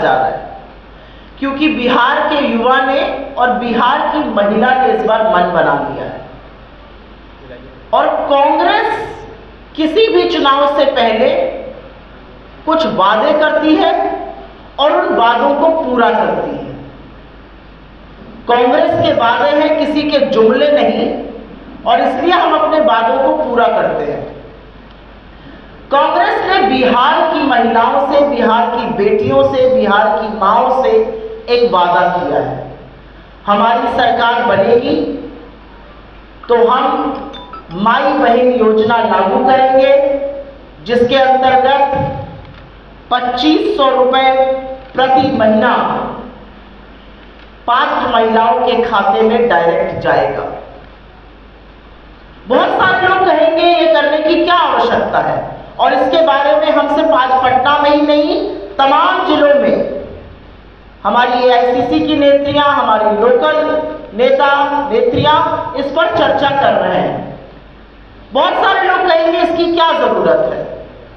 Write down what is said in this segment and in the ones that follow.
जा रहा है, क्योंकि बिहार के युवा ने और बिहार की महिला ने इस बार मन बना लिया है। और कांग्रेस किसी भी चुनाव से पहले कुछ वादे करती है और उन वादों को पूरा करती है। कांग्रेस के वादे हैं किसी के जुमले नहीं, और इसलिए हम अपने वादों को पूरा करते हैं। कांग्रेस ने बिहार की महिलाओं से, बिहार की बेटियों से, बिहार की मांओं से एक वादा किया है, हमारी सरकार बनेगी तो हम माई बहन योजना लागू करेंगे, जिसके अंतर्गत 2500 रुपए प्रति महीना पात्र महिलाओं के खाते में डायरेक्ट जाएगा। बहुत सारे लोग कहेंगे ये करने की क्या आवश्यकता है, और इसके बारे में हमसे आज पटना में ही नहीं तमाम जिलों में हमारी एआईसीसी की नेत्रियां, हमारी लोकल नेता नेत्रियां इस पर चर्चा कर रहे हैं। बहुत सारे लोग कहेंगे इसकी क्या जरूरत है,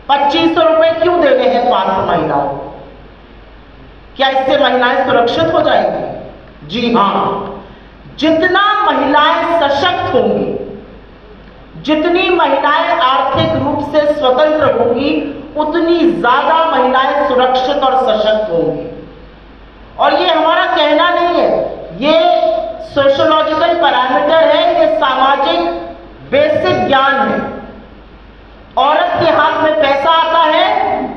2500 रुपए क्यों देने हैं पात्र महिलाओं को, क्या इससे महिलाएं सुरक्षित हो जाएंगी? जी हां, जितना महिलाएं सशक्त होंगी, जितनी महिलाएं आर्थिक रूप से स्वतंत्र होंगी, उतनी ज्यादा महिलाएं सुरक्षित और सशक्त होंगी। और ये हमारा कहना नहीं है, ये सोशियोलॉजिकल पैरामीटर है, ये सामाजिक बेसिक ज्ञान है। औरत के हाथ में पैसा आता है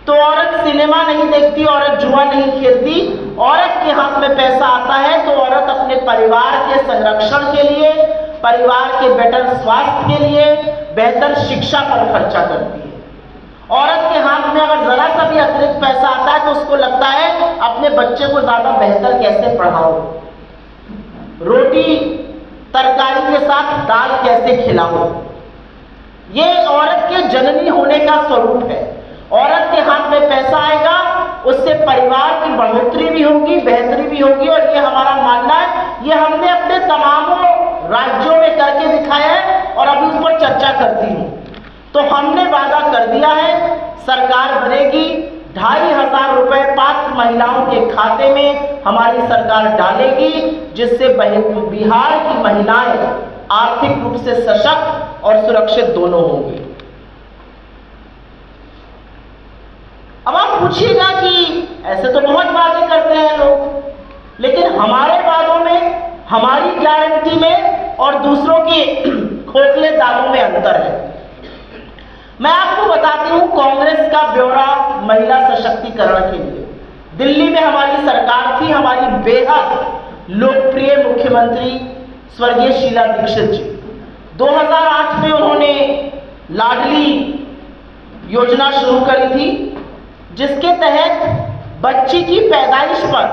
तो औरत सिनेमा नहीं देखती, औरत जुआ नहीं खेलती। औरत के हाथ में पैसा आता है तो औरत अपने परिवार के संरक्षण के लिए, परिवार के बेहतर स्वास्थ्य के लिए, बेहतर शिक्षा पर खर्चा करती है। औरत के हाथ में अगर जरा सा भी अतिरिक्त पैसा आता है तो उसको लगता है अपने बच्चे को ज्यादा बेहतर कैसे पढ़ाओ, रोटी तरकारी के साथ दाल कैसे खिलाओ। ये औरत के जननी होने का स्वरूप है। औरत के हाथ में पैसा आएगा, उससे परिवार की बढ़ोतरी भी होगी, बेहतरी भी होगी। और ये हमारा मानना है, ये हमने अपने तमामों राज्यों में करके दिखाया है और अभी उस पर चर्चा करती हूँ। तो हमने वादा कर दिया है, सरकार बनेगी, 2500 रुपए पात्र महिलाओं के खाते में हमारी सरकार डालेगी, जिससे बिहार की महिलाएं आर्थिक रूप से सशक्त और सुरक्षित दोनों होंगी। अब आप पूछिएगा कि ऐसे तो बहुत वादे करते हैं लोग, लेकिन हमारे वादों में, हमारी गारंटी में और दूसरों के खोखले दावों में अंतर है। मैं आपको बताती हूं कांग्रेस का ब्यौरा महिला सशक्तिकरण के लिए। दिल्ली में हमारी सरकार थी, हमारी बेहद लोकप्रिय मुख्यमंत्री स्वर्गीय शीला दीक्षित जी। 2008 में उन्होंने लाडली योजना शुरू करी थी, जिसके तहत बच्ची की पैदाइश पर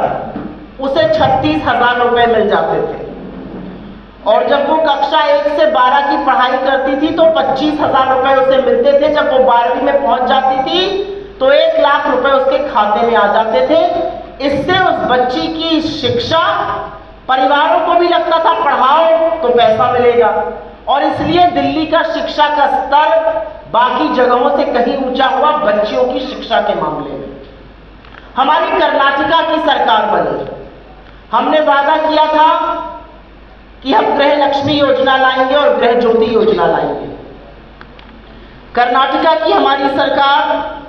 उसे 36,000 रुपए मिल जाते थे। और जब वो कक्षा 1 से 12 की पढ़ाई करती थी तो 25,000 रुपए उसे मिलते थे। जब वो 12वीं में पहुंच जाती थी तो 1 लाख रुपए उसके खाते में आ जाते थे। इससे उस बच्ची की शिक्षा, परिवारों को भी लगता था पढ़ाओ तो पैसा मिलेगा, और इसलिए दिल्ली का शिक्षा का स्तर बाकी जगहों से कहीं ऊंचा हुआ बच्चियों की शिक्षा के मामले में। हमारी कर्नाटका की सरकार बनी, हमने वादा किया था कि हम गृह लक्ष्मी योजना लाएंगे और गृह ज्योति योजना लाएंगे। कर्नाटका की हमारी सरकार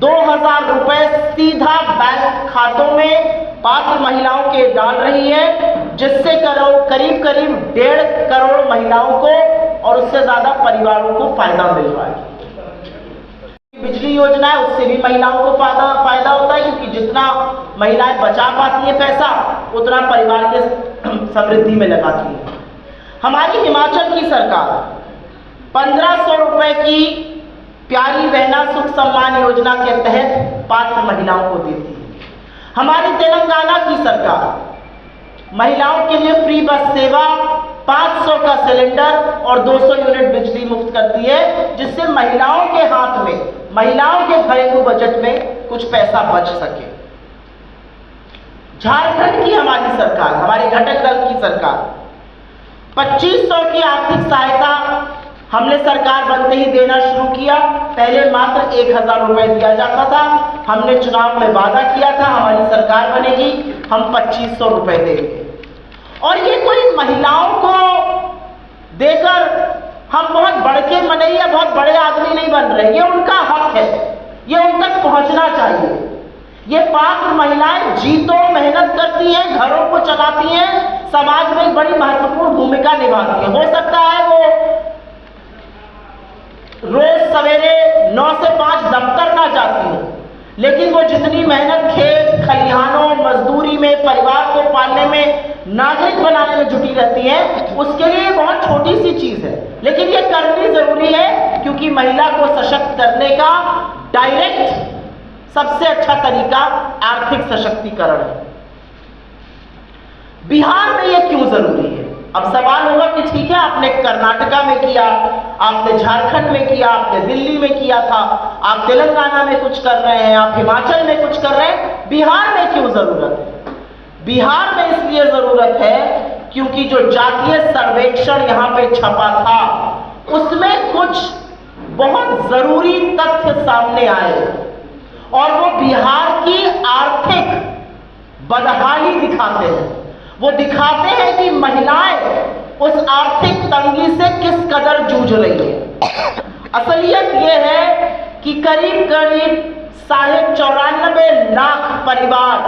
2000 रुपए सीधा बैंक खातों में पात्र महिलाओं के डाल रही है, जिससे करीब 1.5 करोड़ महिलाओं को और उससे ज्यादा परिवारों को फायदा मिल रहा है। बिजली योजना है, उससे भी महिलाओं को फायदा होता है, क्योंकि जितना महिलाएं बचा पाती है पैसा, उतना परिवार के समृद्धि में लगाती है। हमारी हिमाचल की सरकार 1500 रुपए की प्यारी बहना सुख सम्मान योजना के तहत पात्र महिलाओं को देती है। हमारी तेलंगाना की सरकार महिलाओं के लिए फ्री बस सेवा, 500 का सिलेंडर और 200 यूनिट बिजली मुफ्त करती है, जिससे महिलाओं के हाथ में, महिलाओं के घरेलू बजट में कुछ पैसा बच सके। झारखंड की हमारी सरकार, हमारे घटक दल की सरकार 2500 की आर्थिक सहायता हमने सरकार बनते ही देना शुरू किया। पहले मात्र 1000 रुपए दिया जाता था। हमने चुनाव में वादा किया था हमारी सरकार बनेगी, हम 2500 रुपए देंगे। और ये कोई महिलाओं को देकर हम बहुत बड़के मनई या बहुत बड़े आदमी नहीं बन रहे, ये उनका हक है, ये उन तक पहुंचना चाहिए। ये पात्र महिलाएं जीतों मेहनत करती हैं, घरों को चलाती हैं, समाज में एक बड़ी महत्वपूर्ण भूमिका निभाती हैं। हो सकता है वो रोज सवेरे 9 से 5 दफ्तर ना जाती हो, लेकिन वो जितनी मेहनत खेत खलिहानों मजदूरी में परिवार को पालने में नागरिक बनाने में जुटी रहती है, उसके लिए बहुत छोटी सी चीज है, लेकिन ये करनी जरूरी है, क्योंकि महिला को सशक्त करने का डायरेक्ट सबसे अच्छा तरीका आर्थिक सशक्तिकरण है। बिहार में ये क्यों जरूरी है? अब सवाल होगा कि ठीक है, आपने कर्नाटका में किया, आपने झारखंड में किया, आपने दिल्ली में किया था, आप तेलंगाना में कुछ कर रहे हैं, आप हिमाचल में कुछ कर रहे हैं, बिहार में क्यों जरूरत है? बिहार में इसलिए जरूरत है क्योंकि जो जातीय सर्वेक्षण यहाँ पे छपा था उसमें कुछ बहुत जरूरी तथ्य सामने आए और वो बिहार की आर्थिक बदहाली दिखाते हैं। वो दिखाते हैं कि महिलाएं उस आर्थिक तंगी से किस कदर जूझ रही है। असलियत ये है कि करीब करीब 94.5 लाख परिवार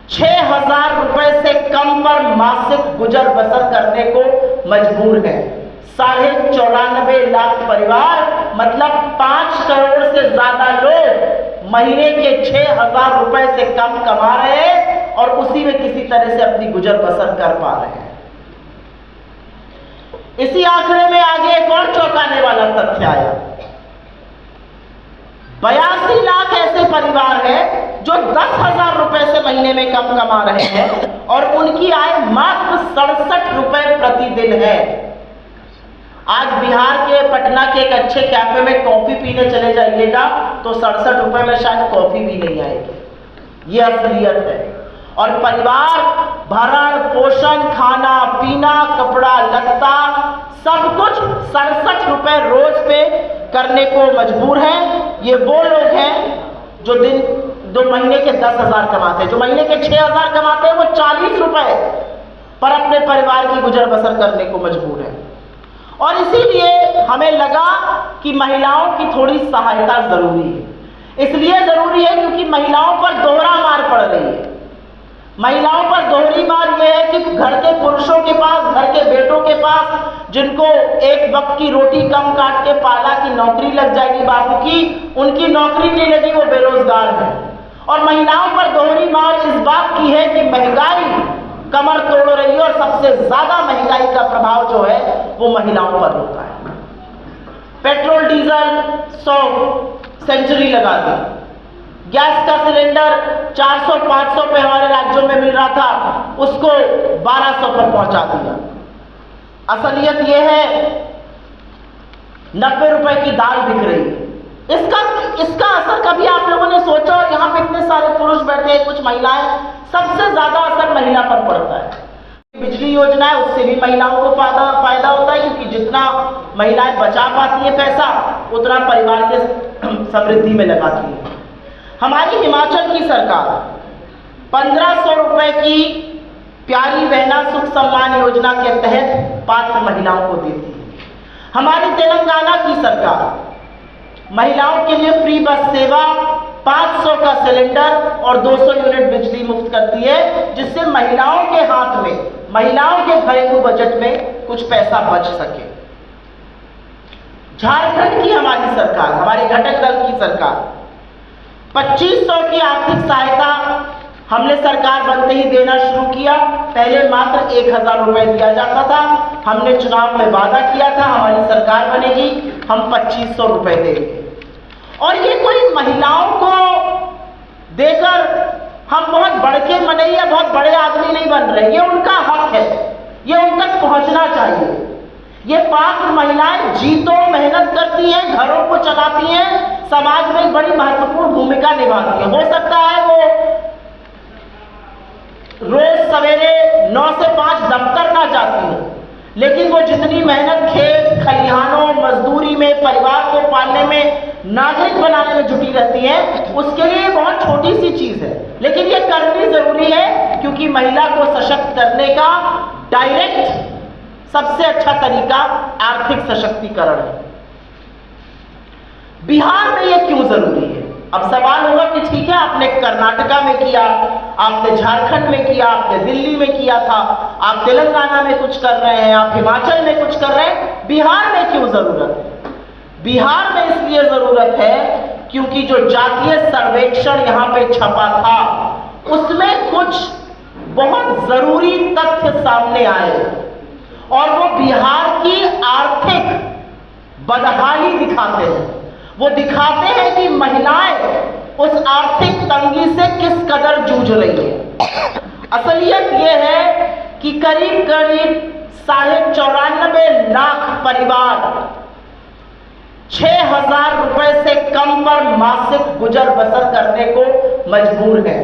6000 रुपए से कम पर मासिक गुजर बसर करने को मजबूर है। 94.5 लाख परिवार मतलब 5 करोड़ से ज्यादा लोग महीने के 6000 रुपए से कम कमा रहे हैं और उसी में किसी तरह से अपनी गुजर बसर कर पा रहे हैं। इसी आंकड़े में आगे एक और चौंकाने वाला तथ्य आया। 82 लाख ऐसे परिवार हैं जो 10,000 रुपए से महीने में कम कमा रहे हैं और उनकी आय मात्र 67 रुपए प्रतिदिन है। आज बिहार के पटना के एक अच्छे कैफे में कॉफी पीने चले जाइएगा तो 67 रुपए में शायद कॉफी भी नहीं आएगी। ये असलियत है। और परिवार भरण पोषण खाना पीना कपड़ा लत्ता सब कुछ 67 रुपए रोज पे करने को मजबूर हैं। ये वो लोग हैं जो दो महीने के 10,000 कमाते हैं, जो महीने के 6,000 कमाते हैं वो 40 रुपए पर अपने परिवार की गुजर बसर करने को मजबूर है। और इसीलिए हमें लगा कि महिलाओं की थोड़ी सहायता जरूरी है। इसलिए जरूरी है क्योंकि महिलाओं पर दोहरा मार पड़ रही है। महिलाओं पर दोहरी मार यह है कि घर के पुरुषों के पास, घर के बेटों के पास, जिनको एक वक्त की रोटी कम काट के पाला कि नौकरी लग जाएगी बाबू की, उनकी नौकरी नहीं लगी, वो बेरोजगार है। और महिलाओं पर दोहरी मार इस बात की है कि महंगाई कमर तोड़ रही है और सबसे ज्यादा महंगाई का प्रभाव जो है वो महिलाओं पर होता है। पेट्रोल डीजल 100 सेंचुरी लगा दी, गैस का सिलेंडर 400-500 पे हमारे राज्यों में मिल रहा था, उसको 1200 पर पहुंचा दिया। असलियत यह है 90 रुपए की दाल बिक रही है। इसका असर कभी आप लोगों ने सोचा? और यहाँ पे इतने सारे पुरुष बैठे हैं, कुछ महिलाएं, सबसे ज्यादा असर महिला पर पड़ता है। बिजली योजना है, उससे भी महिलाओं को फायदा होता है, क्योंकि जितना महिलाएं बचा पाती है पैसा उतना परिवार के समृद्धि में लगाती है। हमारी हिमाचल की सरकार 1500 रुपए की प्यारी बहना सुख सम्मान योजना के तहत पात्र महिलाओं को देती है। हमारी तेलंगाना की सरकार महिलाओं के लिए फ्री बस सेवा, 500 का सिलेंडर और 200 यूनिट बिजली मुफ्त करती है, जिससे महिलाओं के हाथ में, महिलाओं के घरेलू बजट में कुछ पैसा बच सके। झारखंड की हमारी सरकार, हमारे घटक दल की सरकार 2500 की आर्थिक सहायता हमने सरकार बनते ही देना शुरू किया। पहले मात्र 1000 रुपए दिया जाता था। हमने चुनाव में वादा किया था हमारी सरकार बनेगी, हम 2500 रुपए देंगे। और ये कोई महिलाओं को देकर हम बहुत बड़के मनई या बहुत बड़े आदमी नहीं बन रहे, ये उनका हक है, ये उन तक पहुंचना चाहिए। ये पात्र महिलाएं जीतों मेहनत करती हैं, घरों को चलाती हैं, समाज में एक बड़ी महत्वपूर्ण भूमिका निभाती हैं। हो सकता है वो रोज सवेरे 9 से 5 दफ्तर ना जाती हो, लेकिन वो जितनी मेहनत खेत खलिहानों मजदूरी में परिवार को पालने में नागरिक बनाने में जुटी रहती है, उसके लिए बहुत छोटी सी चीज है, लेकिन ये करनी जरूरी है, क्योंकि महिला को सशक्त करने का डायरेक्ट सबसे अच्छा तरीका आर्थिक सशक्तिकरण है। बिहार में ये क्यों जरूरी है? अब सवाल होगा कि ठीक है, आपने कर्नाटका में किया, आपने झारखंड में किया, आपने दिल्ली में किया था, आप तेलंगाना में कुछ कर रहे हैं, आप हिमाचल में कुछ कर रहे हैं, बिहार में क्यों जरूरत है? बिहार में इसलिए जरूरत है क्योंकि जो जातीय सर्वेक्षण यहाँ पे छपा था उसमें कुछ बहुत जरूरी तथ्य सामने आए और वो बिहार की आर्थिक बदहाली दिखाते हैं। वो दिखाते हैं कि महिलाएं उस आर्थिक तंगी से किस कदर जूझ रही है। असलियत ये है कि करीब करीब 94.5 लाख परिवार 6,000 रुपए से कम पर मासिक गुजर बसर करने को मजबूर है।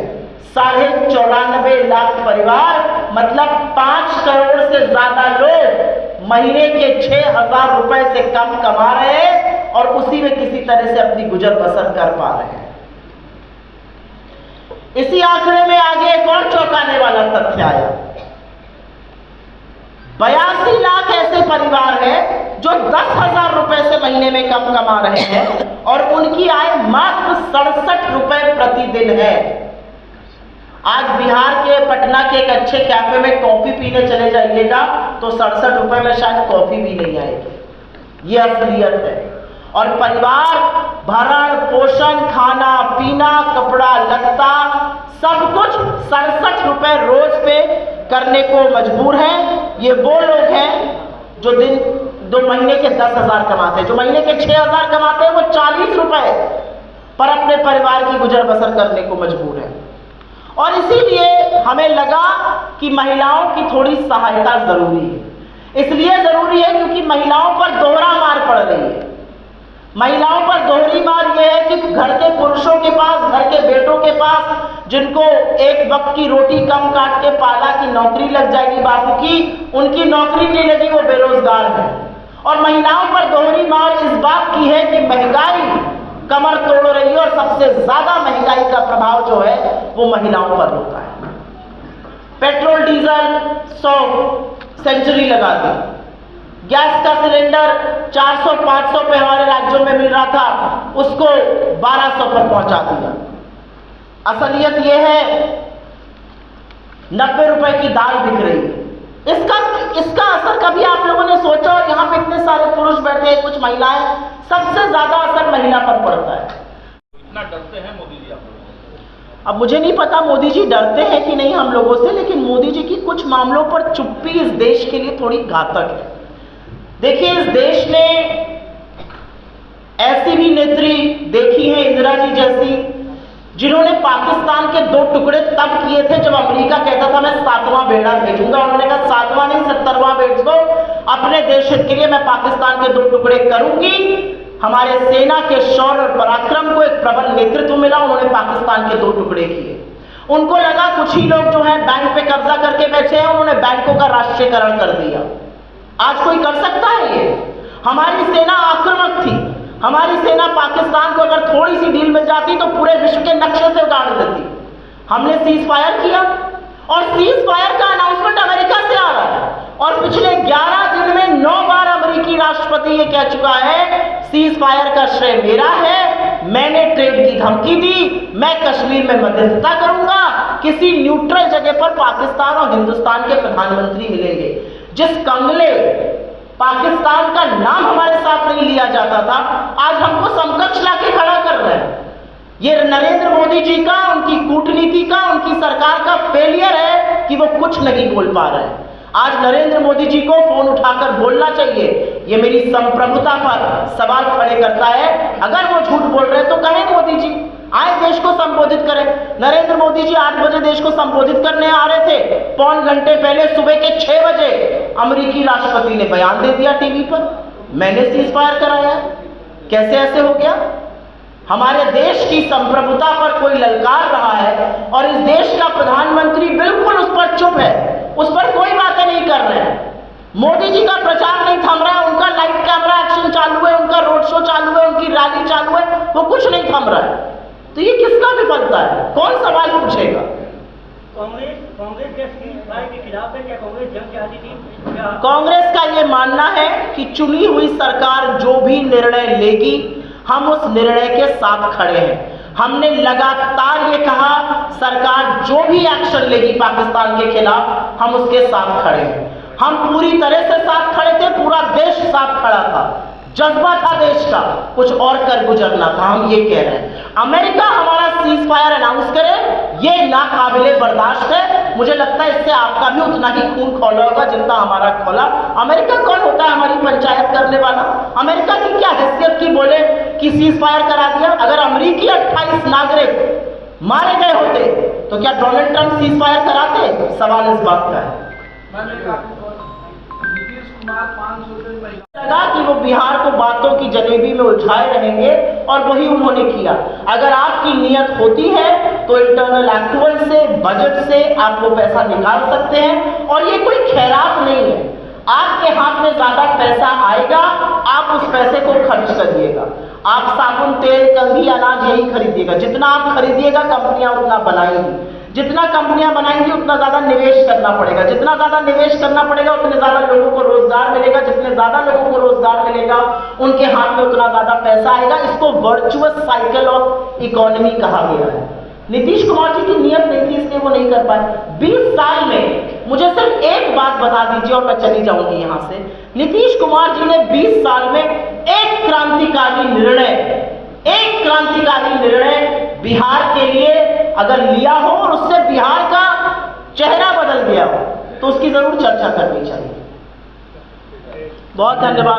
94.5 लाख परिवार मतलब 5 करोड़ से ज्यादा लोग महीने के 6,000 रुपए से कम कमा रहे हैं और उसी में किसी तरह से अपनी गुजर बसर कर पा रहे हैं। इसी आंकड़े में आगे एक और चौंकाने वाला तथ्य आया। 82 लाख ऐसे परिवार हैं जो 10,000 रुपए से महीने में कम कमा रहे हैं और उनकी आय मात्र 67 रुपए प्रतिदिन है। आज बिहार के पटना के एक अच्छे कैफे में कॉफी पीने चले जाइएगा तो 67 रुपए में शायद कॉफी भी नहीं आएगी। ये असलियत है। और परिवार भरण पोषण खाना पीना कपड़ा लत्ता सब कुछ 67 रुपए रोज पे करने को मजबूर हैं। ये वो लोग हैं जो दो महीने के 10,000 कमाते हैं, जो महीने के 6,000 कमाते हैं वो 40 रुपए पर अपने परिवार की गुजर बसर करने को मजबूर है। और इसीलिए हमें लगा कि महिलाओं की थोड़ी सहायता जरूरी है। इसलिए जरूरी है क्योंकि महिलाओं पर दोहरा मार पड़ रही है। महिलाओं पर दोहरी मार यह है कि घर के पुरुषों के पास, घर के बेटों के पास जिनको एक वक्त की रोटी कम काट के पाला कि नौकरी लग जाएगी बाबू की, उनकी नौकरी नहीं लगी, वो बेरोजगार है। और महिलाओं पर दोहरी मार इस बात की है कि महंगाई कमर तोड़ रही है और सबसे ज्यादा महंगाई का प्रभाव जो है वो महिलाओं पर होता है। पेट्रोल डीजल 100 सेंचुरी लगा दी, गैस का सिलेंडर 400-500 पे हमारे राज्यों में मिल रहा था, उसको 1200 पर पहुंचा दिया। असलियत यह है 90 रुपए की दाल बिक रही है। इसका असर कभी आप लोगों ने सोचा? और यहाँ पे इतने सारे पुरुष बैठे हैं, कुछ महिलाएं, सबसे ज्यादा असर महिला पर पड़ता है। इतना डरते हैं मोदी जी आप लोगों? अब मुझे नहीं पता मोदी जी डरते हैं कि नहीं हम लोगों से, लेकिन मोदी जी की कुछ मामलों पर चुप्पी इस देश के लिए थोड़ी घातक है। देखिए, इस देश ने ऐसी भी नेत्री देखी है, इंदिरा जी जैसी, जिन्होंने पाकिस्तान के 2 टुकड़े तब किए थे जब अमेरिका कहता था मैं 7वां बेड़ा भेजूंगा। उन्होंने कहा 7वां नहीं 70वां भेज दो, अपने देश हित के लिए मैं पाकिस्तान के 2 टुकड़े करूंगी। हमारे सेना के शौर्य और पराक्रम को एक प्रबल नेतृत्व मिला, उन्होंने पाकिस्तान के 2 टुकड़े किए। उनको लगा कुछ ही लोग जो है बैंक पे कब्जा करके बैठे हैं, उन्होंने बैंकों का राष्ट्रीयकरण कर दिया। आज कोई कर सकता है ये? हमारी सेना आक्रामक थी, हमारी सेना पाकिस्तान को अगर थोड़ी सी ढील मिल जाती तो पूरे विश्व के नक्शे से उतार देती। हमने सीज फायर किया और सीज फायर का अनाउंसमेंट अमेरिका से आ रहा है और पिछले 11 दिन में 9 बार अमेरिकी राष्ट्रपति ये कह चुका है सीज फायर का श्रेय मेरा है, मैंने ट्रेड की धमकी दी, मैं कश्मीर में मध्यस्थता करूंगा। किसी न्यूट्रल जगह पर पाकिस्तान और हिंदुस्तान के प्रधानमंत्री मिलेंगे। जिस कंगले पाकिस्तान का नाम हमारे साथ नहीं लिया जाता था, आज हमको समकक्ष लाके खड़ा कर रहे हैं। ये नरेंद्र मोदी जी का, उनकी कूटनीति का, उनकी सरकार का फेलियर है कि वो कुछ नहीं बोल पा रहे हैं। आज नरेंद्र मोदी जी को फोन उठाकर बोलना चाहिए। ये मेरी संप्रभुता पर सवाल खड़े करता है। अगर वो झूठ बोल रहे हैं तो कहें मोदी जी, आए देश को संबोधित करें। नरेंद्र मोदी जी 8 बजे देश को संबोधित करने आ रहे थे, पौन घंटे पहले सुबह के 6 बजे अमेरिकी राष्ट्रपति ने बयान दे दिया टीवी पर, मैंने सीज फायर कराया। कैसे ऐसे हो गया? हमारे देश की संप्रभुता पर कोई ललकार रहा है और इस देश का प्रधानमंत्री बिल्कुल उस पर चुप है, उस पर कोई बातें नहीं कर रहे हैं। मोदी जी थम रहा है। तो ये किसका विफलता है? कौन सवाल पूछेगा? कांग्रेस के सीज़फायर के खिलाफ है क्या? कांग्रेस जंग चाहती थी क्या? कांग्रेस का ये मानना है कि चुनी हुई सरकार जो भी निर्णय लेगी हम उस निर्णय के साथ खड़े हैं। हमने लगातार ये कहा सरकार जो भी एक्शन लेगी पाकिस्तान के खिलाफ हम उसके साथ खड़े हैं। हम पूरी तरह से साथ खड़े थे, पूरा देश साथ खड़ा था, जज्बा था देश का, कुछ और कर गुजरना था। हम ये कह रहे हैं अमेरिका हमारा सीज फायर अनाउंस करे ये नाकाबिले बर्दाश्त है। मुझे लगता है इससे आपका भी उतना ही खून खौला होगा जितना हमारा खौला। अमेरिका कौन होता है हमारी पंचायत करने वाला? अमेरिका की क्या हैसियत की बोले कि सीज फायर करा दिया? अगर अमेरिकी 28 नागरिक मारे गए होते तो क्या डोनाल्ड ट्रंप सीज फायर कराते? सवाल इस बात का है। नीतीश कुमार 500 रुपये लगा कि वो बिहार को बातों की जलेबी में उलझाए रहेंगे और वही उन्होंने किया। अगर आपकी नीयत होती है तो इंटरनल एक्टुअल से, बजट से आप वो पैसा निकाल सकते हैं और ये कोई खैरात नहीं है। आपके हाथ में ज्यादा पैसा आएगा, आप उस पैसे को खर्च करिएगा। आप साबुन, तेल, कंघी, अनाज यही खरीदिएगा। जितना आप खरीदिएगा कंपनियां उतना बनाएंगी, जितना कंपनियां बनाएंगी उतना ज्यादा निवेश करना पड़ेगा, जितना ज्यादा निवेश करना पड़ेगा उतने ज्यादा लोगों को रोजगार मिलेगा, जितने ज्यादा लोगों को रोजगार मिलेगा उनके हाथ में उतना ज्यादा पैसा आएगा। इसको वर्चुअस साइकिल ऑफ इकोनॉमी कहा गया है। नीतीश कुमार जी की नियत नहीं थी इसलिए वो नहीं कर पाए। 20 साल में मुझे सिर्फ एक बात बता दीजिए और मैं चली जाऊंगी यहां से। नीतीश कुमार जी ने 20 साल में एक क्रांतिकारी निर्णय बिहार के लिए अगर लिया हो और उससे बिहार का चेहरा बदल गया हो तो उसकी जरूर चर्चा करनी चाहिए। बहुत धन्यवाद।